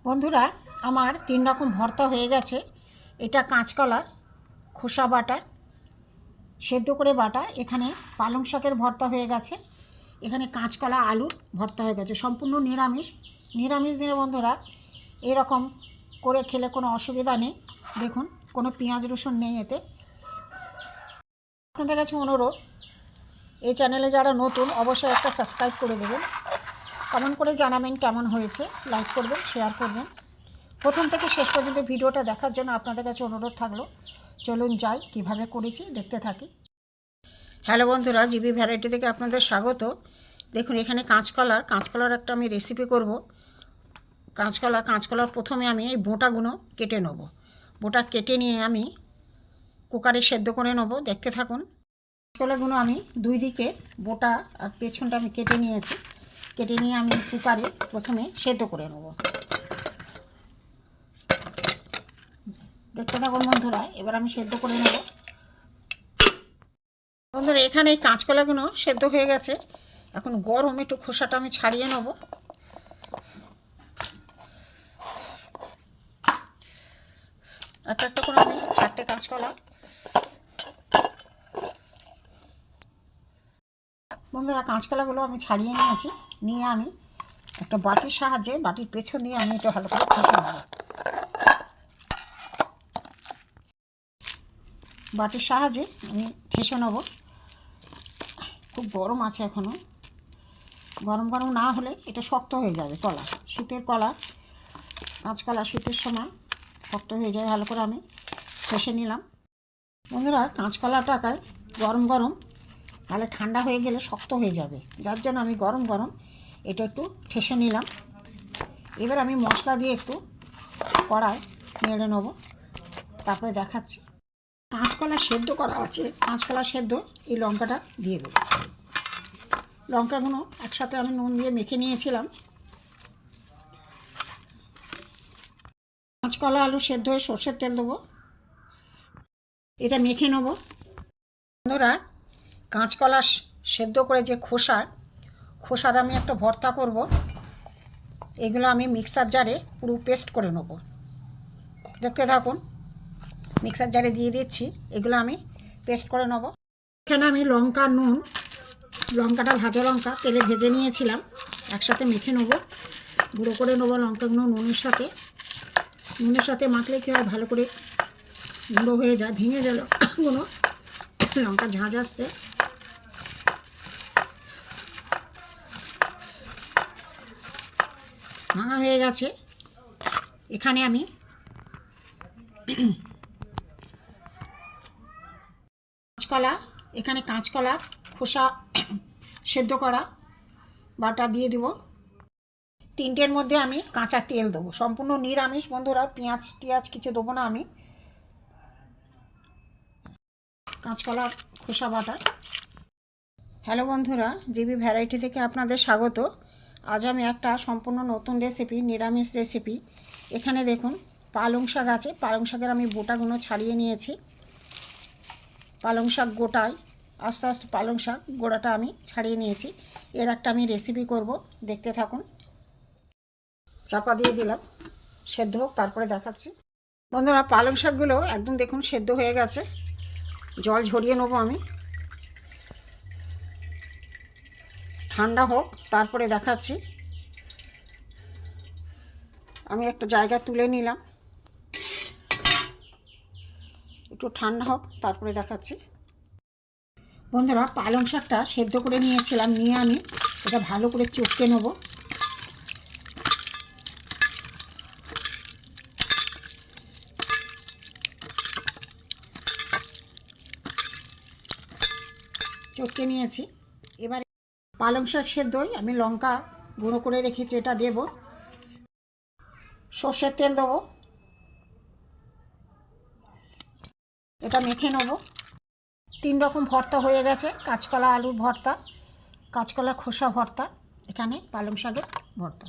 বন্ধুরা, আমার 3 রকম ভর্তা হয়ে গেছে। এটা কাঁচকলার খোসা বাটা, সেদ্ধ করে বাটা। এখানে পালং শাকের ভর্তা হয়ে গেছে। এখানে কাঁচকলা আলুর ভর্তা হয়ে গেছে। সম্পূর্ণ নিরামিষ দিনে বন্ধুরা এরকম করে খেলে কোনো অসুবিধা নেই। দেখুন, কোনো পেঁয়াজ রসুন নেই এতে। আপনাদের কাছে অনুরোধ, এই চ্যানেলে যারা নতুন অবশ্যই একটা সাবস্ক্রাইব করে দেবেন, কমেন্ট করে জানাবেন কেমন হয়েছে, লাইক করবেন, শেয়ার করবেন। প্রথম থেকে শেষ পর্যন্ত ভিডিওটা দেখার জন্য আপনাদের কাছে অনুরোধ থাকলো। চলুন যাই, কিভাবে করেছি দেখতে থাকি। হ্যালো বন্ধুরা, জিবি ভ্যারাইটি থেকে আপনাদের স্বাগত। দেখুন, এখানে কাঁচকলার একটা আমি রেসিপি করব। কাঁচকলার প্রথমে আমি এই বোঁটাগুলো কেটে নেব। বোঁটা কেটে নিয়ে আমি কুকারে সেদ্ধ করে নেব। দেখতে থাকুন। কাঁচকলাগুলো আমি দুই দিকে বোঁটা আর পেছনটা আমি কেটে নিয়েছি। কেটে নিয়ে আমি কুকারে প্রথমে সেদ্ধ করে নেব। দেখতে থাকুন বন্ধুরা, এবার আমি সেদ্ধ করে নেব। বন্ধুরা, এখানে এই কাঁচকলাগুলো সেদ্ধ হয়ে গেছে। এখন গরম একটু খোসাটা আমি ছাড়িয়ে নেব। একটা করে আমি 4টে কাঁচকলা। বন্ধুরা, কাঁচকলাগুলো আমি ছাড়িয়ে নিয়েছি। নিয়ে আমি একটা বাটির সাহায্যে, বাটির পেছন দিয়ে আমি একটু ভালো করে ঠেসে নেব। বাটির সাহায্যে আমি ঠেসে নেব। খুব গরম আছে এখনও। গরম না হলে এটা শক্ত হয়ে যাবে। শীতের কাঁচকলা শীতের সময় শক্ত হয়ে যায়। ভালো করে আমি ঠেসে নিলাম। বন্ধুরা, কাঁচকলাটাকে গরম তাহলে ঠান্ডা হয়ে গেলে শক্ত হয়ে যাবে, যার জন্য আমি গরম এটা একটু ঠেসে নিলাম। এবার আমি মশলা দিয়ে একটু কড়াই নেড়ে নেব, তারপরে দেখাচ্ছি। কাঁচকলা সেদ্ধ করা আছে, কাঁচকলা সেদ্ধ এই লঙ্কাটা দিয়ে দেবো। লঙ্কাগুলো একসাথে আমি নুন দিয়ে মেখে নিয়েছিলাম। কাঁচকলা আলু সেদ্ধ হয়ে সর্ষের তেল দেবো। এটা মেখে নেব। বন্ধুরা, কাঁচকলা সেদ্ধ করে যে খোসার আমি একটা ভর্তা করব। এগুলো আমি মিক্সার জারে পুরো পেস্ট করে নেব। দেখতে থাকুন। মিক্সার জারে দিয়ে দিচ্ছি। এগুলো আমি পেস্ট করে নেব। এখানে আমি লঙ্কাটা ভাজা লঙ্কা তেলে ভেজে নিয়েছিলাম। একসাথে মেখে নেব, গুঁড়ো করে নেবো লঙ্কাগুলো নুনের সাথে মাখলে কী হয়, ভালো করে গুঁড়ো হয়ে যায়। ভেঙে গেল কোনো লঙ্কা ঝাঁঝ আসছে। ভাঙা হয়ে গেছে। এখানে আমি কাঁচকলার খোসা সেদ্ধ করা বাটা দিয়ে দেব। 3টের মধ্যে আমি কাঁচা তেল দেবো। সম্পূর্ণ নিরামিষ বন্ধুরা, পেঁয়াজ টিয়াজ কিছু দেবো না আমি। কাঁচকলার খোসা বাটা। হ্যালো বন্ধুরা, জিবি ভ্যারাইটি থেকে আপনাদের স্বাগত। আজ আমি একটা সম্পূর্ণ নতুন রেসিপি, নিরামিষ রেসিপি। এখানে দেখুন, পালং শাক আছে। পালং শাকের আমি বোটাগুলো ছাড়িয়ে নিয়েছি। পালং শাক গোটায় আস্তে আস্তে পালং শাক গোড়াটা আমি ছাড়িয়ে নিয়েছি। এর একটা আমি রেসিপি করব, দেখতে থাকুন। চাপা দিয়ে দিলাম, সেদ্ধ হোক, তারপরে দেখাচ্ছি। বন্ধুরা, পালং শাকগুলো একদম দেখুন সেদ্ধ হয়ে গেছে। জল ঝরিয়ে নেবো আমি। ঠান্ডা হোক, তারপরে দেখাচ্ছি। আমি একটা জায়গা তুলে নিলাম। একটু ঠান্ডা হোক, তারপরে দেখাচ্ছি। বন্ধুরা, পালং শাকটা সেদ্ধ করে নিয়েছিলাম। নিয়ে আমি এটা ভালো করে চটকে নেব। চটকে নিয়েছি। এবারে পালং শাক সেদ্ধই আমি লঙ্কা গুঁড়ো করে রেখেছি, এটা দেব। সর্ষের তেল দেবো। এটা মেখে নেব। 3 রকম ভর্তা হয়ে গেছে। কাঁচকলা আলুর ভর্তা, কাঁচকলা খোসা ভর্তা, এখানে পালং শাকের ভর্তা।